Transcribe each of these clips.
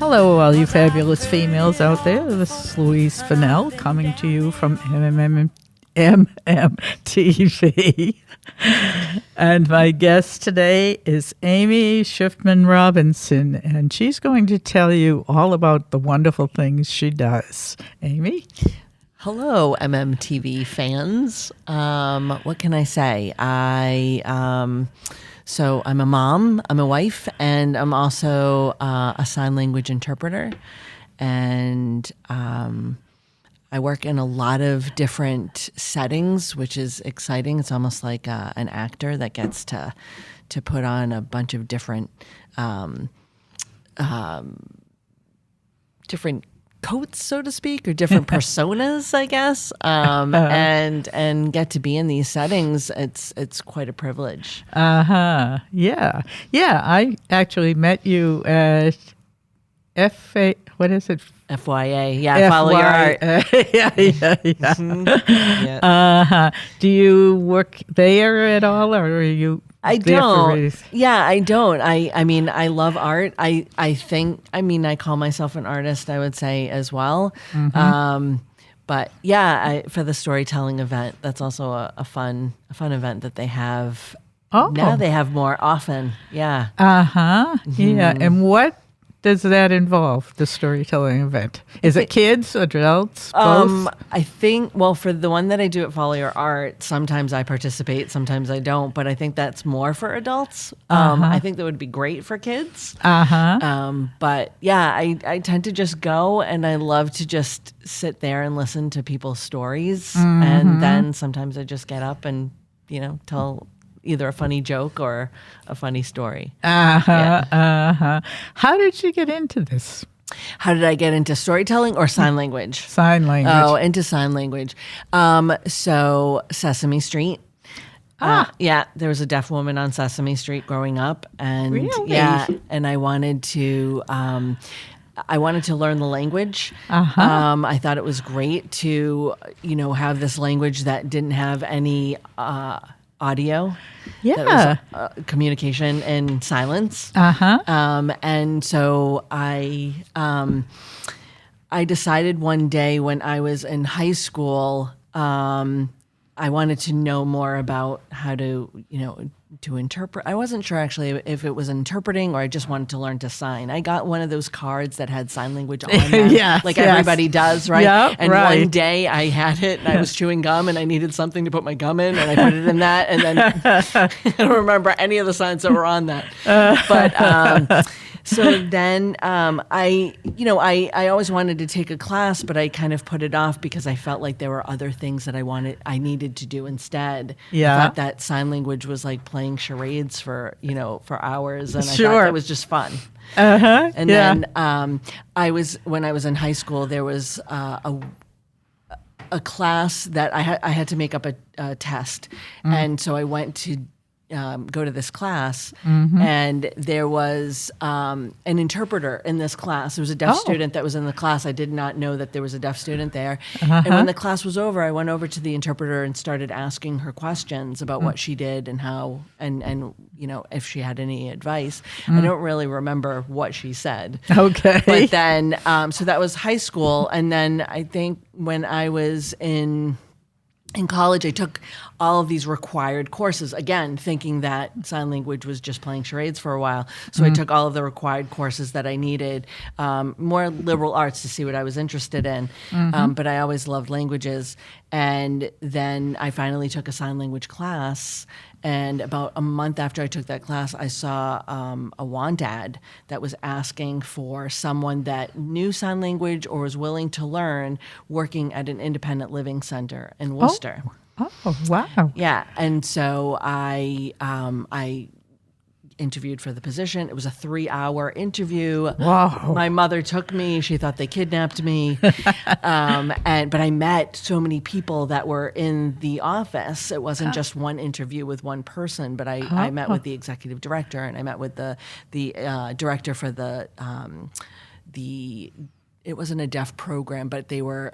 Hello, all you fabulous females out there. This is Louise Fennell coming to you from mmtv. And my guest today is Aimee Schiffman-Robinson, and she's going to tell you all about the wonderful things she does. Aimee? Hello, mmtv fans. What can I say? So I'm a mom, I'm a wife, and I'm also a sign language interpreter. And I work in a lot of different settings, which is exciting. It's almost like an actor that gets to put on a bunch of different coats, so to speak, or different personas, I guess, and get to be in these settings. It's quite a privilege. Yeah. I actually met you at what is it? FYA, yeah, follow your art. Yeah. Yeah. Do you work there at all, or are you? I don't. Yeah, I don't. I mean, I love art. I think, I call myself an artist, I would say, as well. Mm-hmm. But yeah, for the storytelling event, that's also a fun event that they have. Oh. Now they have more often. Yeah. Mm-hmm. Yeah. And what does that involve, the storytelling event? Is it kids, adults, both? I think, well, for the one that I do at Follow Your Art, sometimes I participate, sometimes I don't, but I think that's more for adults. I think that would be great for kids. But yeah, I tend to just go, and I love to just sit there and listen to people's stories. And then sometimes I just get up and, tell either a funny joke or a funny story. How did you get into this? How did I get into storytelling or sign language? Sign language. Oh, into sign language. So Sesame Street. Yeah, there was a deaf woman on Sesame Street growing up, and really? Yeah, and I wanted to learn the language. I thought it was great to, have this language that didn't have any audio. Yeah. That was communication and silence. And so I decided one day when I was in high school, I wanted to know more about how to interpret. I wasn't sure actually if it was interpreting or I just wanted to learn to sign. I got one of those cards that had sign language on them, everybody does, right? Yep, and right. One day I had it and I was chewing gum and I needed something to put my gum in and I put it in that, and then I don't remember any of the signs that were on that. But so then I always wanted to take a class, but I kind of put it off because I felt like there were other things that I needed to do instead. Yeah. I thought that sign language was like playing charades for hours, and I Sure. thought that was just fun. And then when I was in high school, there was a class that I had to make up a test, and so I went to go to this class, and there was an interpreter in this class. There was a deaf student that was in the class. I did not know that there was a deaf student there. And when the class was over, I went over to the interpreter and started asking her questions about what she did and how, and if she had any advice. I don't really remember what she said. Okay. But then, so that was high school. And then I think when I was in college, I took all of these required courses, again, thinking that sign language was just playing charades for a while. So I took all of the required courses that I needed, more liberal arts to see what I was interested in. But I always loved languages. And then I finally took a sign language class. And about a month after I took that class, I saw a want ad that was asking for someone that knew sign language or was willing to learn, working at an independent living center in Worcester. Oh, wow. Yeah, and so I interviewed for the position. It was a 3-hour interview. Wow. My mother took me. She thought they kidnapped me. But I met so many people that were in the office. It wasn't just one interview with one person, but I met with the executive director, and I met with the director for the it wasn't a deaf program, but they were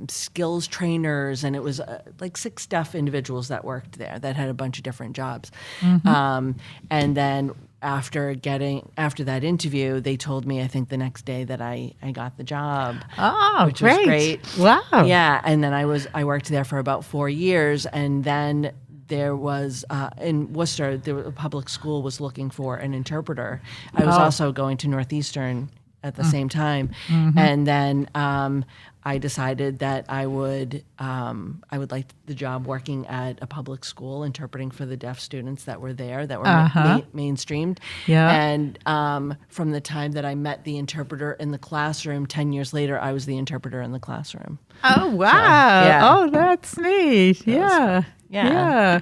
skills trainers, and it was like 6 deaf individuals that worked there that had a bunch of different jobs. And then after that interview, they told me, I think the next day, that I got the job. Oh, which was great. Wow. Yeah, and then I worked there for about 4 years, and then there was in Worcester, a public school was looking for an interpreter. I was also going to Northeastern at the same time, and then I decided that I would like the job working at a public school, interpreting for the deaf students that were there, that were mainstreamed. Yeah. And from the time that I met the interpreter in the classroom, 10 years later, I was the interpreter in the classroom. Oh, wow. yeah. Oh, that's neat. Yeah. Yeah.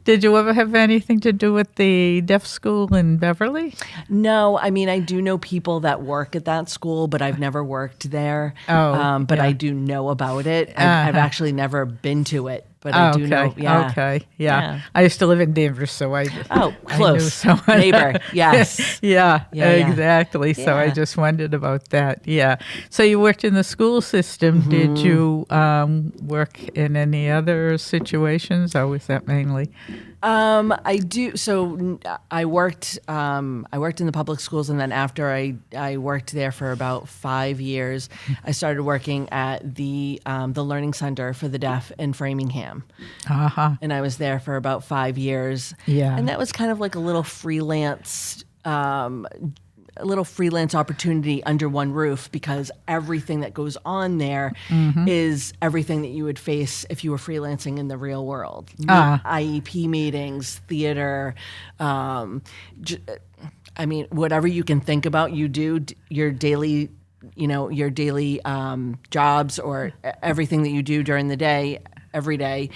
Did you ever have anything to do with the deaf school in Beverly? No, I mean, I do know people that work at that school, but I've never worked there. But I do know about it. I've actually never been to it, but I do know. Yeah. Okay. Yeah. I used to live in Denver, so I close. I knew someone. Neighbor. Yes. Yeah, Yeah. exactly. So I just wondered about that. Yeah. So you worked in the school system. Did you work in any other situations, or was that mainly? I do. So I worked in the public schools, and then after I worked there for about 5 years, I started working at the Learning Center for the Deaf in Framingham. And I was there for about 5 years. Yeah. And that was kind of like a little freelance opportunity under one roof, because everything that goes on there is everything that you would face if you were freelancing in the real world. IEP meetings, theater, I mean, whatever you can think about, you do your daily jobs, or everything that you do during the day, every day.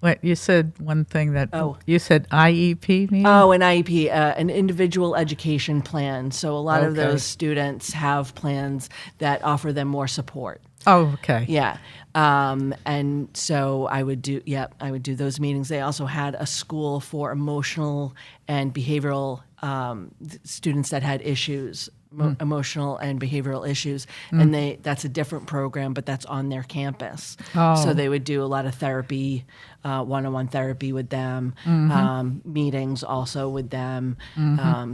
Wait, you said one thing that you said IEP meeting? Oh, an IEP, an individual education plan. So a lot of those students have plans that offer them more support. Oh, okay. Yeah. And so I would do those meetings. They also had a school for emotional and behavioral students that had issues, emotional and behavioral issues. And that's a different program, but that's on their campus. So they would do a lot of therapy, one-on-one therapy with them, meetings also with them.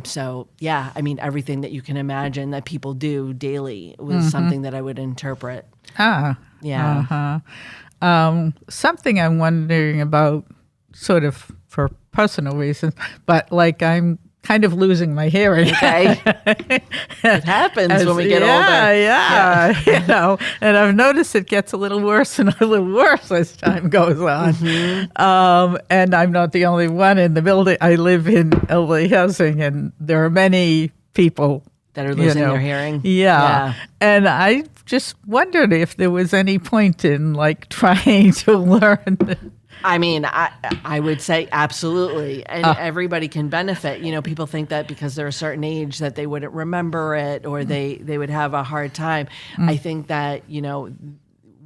So yeah, I mean, everything that you can imagine that people do daily was something that I would interpret. Yeah. Something I'm wondering about, sort of for personal reasons, but like I'm kind of losing my hearing. Okay. It happens when we get older. Yeah. You know, and I've noticed it gets a little worse and a little worse as time goes on. And I'm not the only one in the building. I live in elderly housing, and there are many people that are losing their hearing. Yeah. And I just wondered if there was any point in like trying to learn. I mean, I would say absolutely. And everybody can benefit. You know, people think that because they're a certain age that they wouldn't remember it, or they would have a hard time. I think that, you know,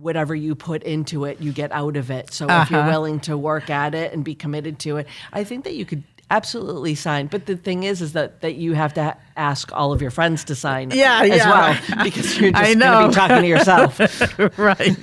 whatever you put into it, you get out of it. So if you're willing to work at it and be committed to it, I think that you could absolutely sign. But the thing is that you have to ask all of your friends to sign as well, because you're just going to be talking to yourself. Right.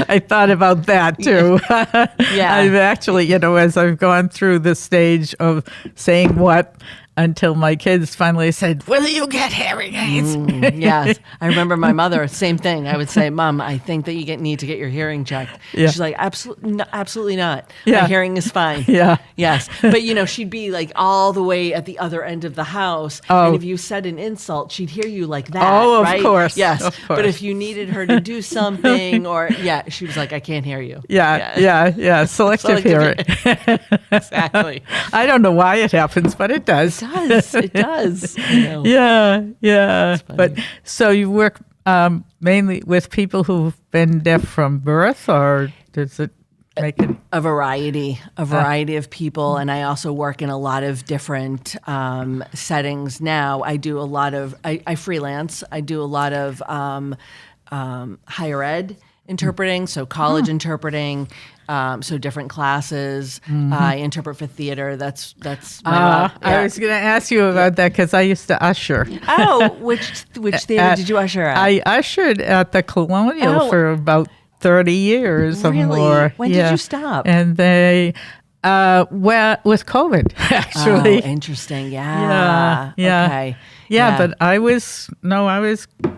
I thought about that too. I've actually, you know, as I've gone through the stage of saying what, until my kids finally said, "Will you get hearing aids?" Yes. I remember my mother, same thing. I would say, "Mom, I think that you need to get your hearing checked." She's like, absolutely not. My hearing is fine. Yes. But, you know, she'd be like all the way at the other end of the house. And if you said an insult, she'd hear you like that. Oh, right? Of course. Yes. Of course. But if you needed her to do something, or, she was like, "I can't hear you." Selective hearing. Exactly. I don't know why it happens, but it does. It does. You know. Yeah. But so you work mainly with people who've been deaf from birth, or does it make it a variety of people? And I also work in a lot of different settings now. I do a lot of I freelance. I do a lot of higher ed interpreting, so college interpreting, So different classes. I interpret for theater. That's my love. I was going to ask you about that because I used to usher. Oh, which theater did you usher at? I ushered at the Colonial for about 30 years or Really? more. When did you stop? And they, with COVID, actually. Oh, interesting. Yeah. Okay. Yeah, but I was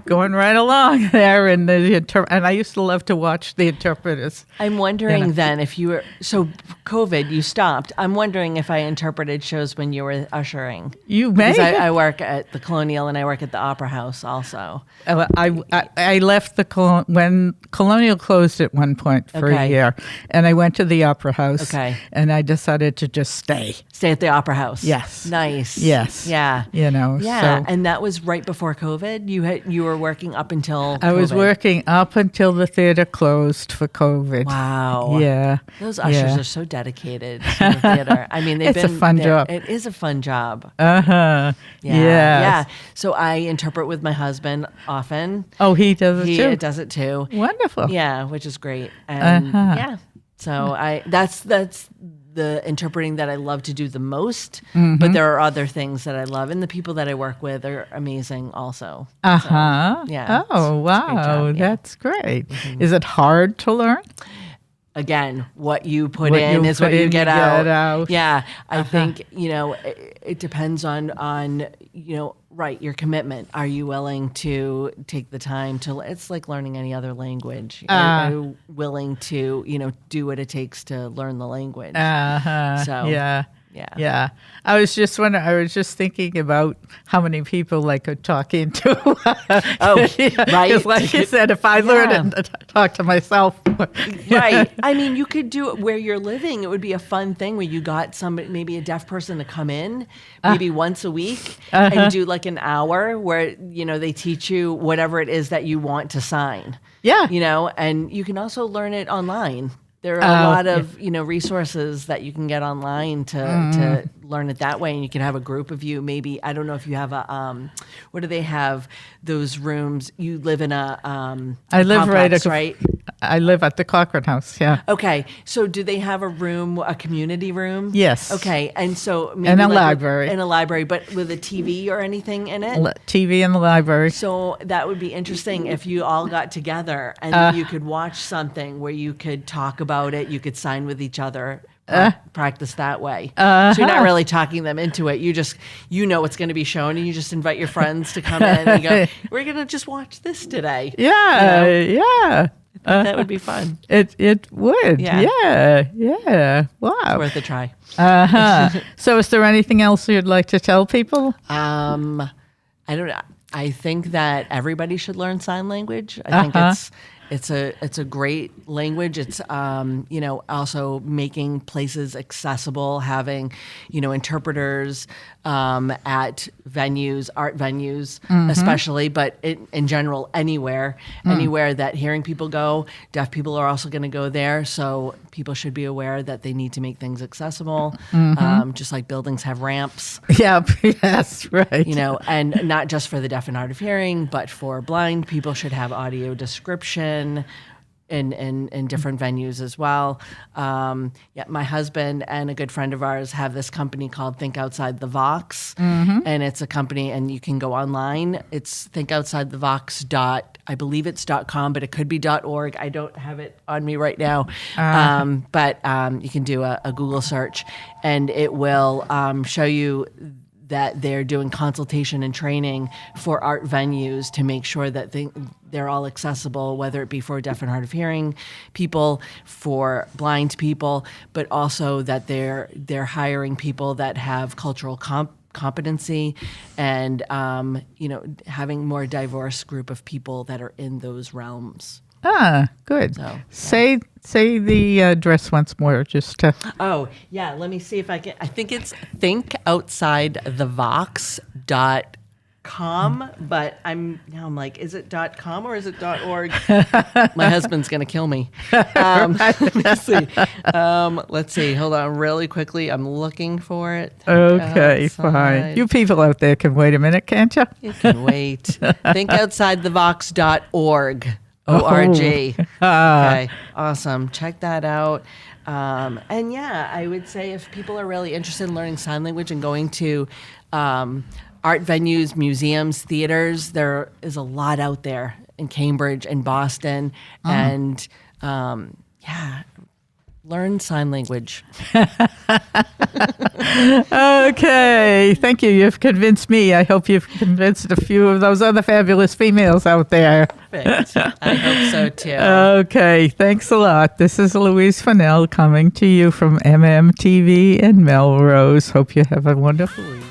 going right along there, and and I used to love to watch the interpreters. I'm wondering then if you were COVID, you stopped. I'm wondering if I interpreted shows when you were ushering. You may. Because I work at the Colonial and I work at the Opera House also. I left when Colonial closed at one point for a year, and I went to the Opera House. Okay. And I decided to just stay. Stay at the Opera House. Yes. Nice. Yes. Yeah. Yeah, So. And that was right before COVID. You were working up until I was COVID. working up until the theater closed for COVID. Wow. Yeah. Those ushers are so dedicated to the theater. I mean, It's a fun job. It is a fun job. Uh-huh. Yeah. So I interpret with my husband often. Oh, he does it He too? does it too. Wonderful. Yeah, which is great. And Uh-huh. so that's the interpreting that I love to do the most, but there are other things that I love, and the people that I work with are amazing also. Uh-huh. So, yeah. Oh, it's a great wow. job, yeah. That's great. Is it hard to learn? Again, what you put What in you is put what you in, get you out. get out. Yeah, I think it depends on right, your commitment. Are you willing to take the time to? It's like learning any other language. Are you willing to do what it takes to learn the language? So Yeah. I was just wondering. I was just thinking about how many people I could talk into. Right. 'Cause like you said, if I learn it and talk to myself, Right. I mean, you could do it where you're living. It would be a fun thing where you got somebody, maybe a deaf person, to come in maybe once a week and do like an hour where they teach you whatever it is that you want to sign. Yeah. And you can also learn it online. There are a lot of resources that you can get online to learn it that way, and you can have a group of you. Maybe I don't know if you have a what do they have? Those rooms. You live in a I live complex, right. I live at the Cochrane House. Yeah. Okay, so do they have a room, a community room? Yes. Okay, and so maybe And a like library. in a library, but with a TV or anything in it. TV in the library. So that would be interesting if you all got together and you could watch something where you could talk about it, you could sign with each other, practice that way. So you're not really talking them into it. You just, what's going to be shown, and you just invite your friends to come in and go, we're going to just watch this today. Yeah, yeah. That would be fun. It would. Yeah. Yeah. Wow. It's worth a try. So is there anything else you'd like to tell people? I don't know. I think that everybody should learn sign language. I think it's a great language. It's also making places accessible, having interpreters at venues, art venues especially, but in general anywhere that hearing people go, deaf people are also going to go there. So people should be aware that they need to make things accessible, just like buildings have ramps. Yeah, yes, right. And not just for the deaf and hard of hearing, but for blind people should have audio description in different venues as well. My husband and a good friend of ours have this company called Think Outside the Vox, and it's a company, and you can go online. It's thinkoutsidthevox. I believe it's .com, but it could be .org. I don't have it on me right now, but you can do a Google search, and it will show you that they're doing consultation and training for art venues to make sure that they're all accessible, whether it be for deaf and hard of hearing people, for blind people, but also that they're hiring people that have cultural competency and having more diverse group of people that are in those realms. Good. So, yeah. Say the address once more, just to. Oh, yeah. Let me see if I can. I think it's thinkoutsidthevox.com, but I'm like, is it .com or is it .org? My husband's gonna kill me. Let's see. Let's see. Hold on, really quickly. I'm looking for it. Okay, fine. You people out there can wait a minute, can't you? You can wait. Thinkoutsidthevox.org. O-R-G. Okay, awesome. Check that out. And yeah, I would say if people are really interested in learning sign language and going to art venues, museums, theaters, there is a lot out there in Cambridge and Boston. And yeah, learn sign language. Okay, thank you. You've convinced me. I hope you've convinced a few of those other fabulous females out there. Perfect. I hope so too. Okay, thanks a lot. This is Louise Fennell coming to you from mmtv in Melrose. Hope you have a wonderful week.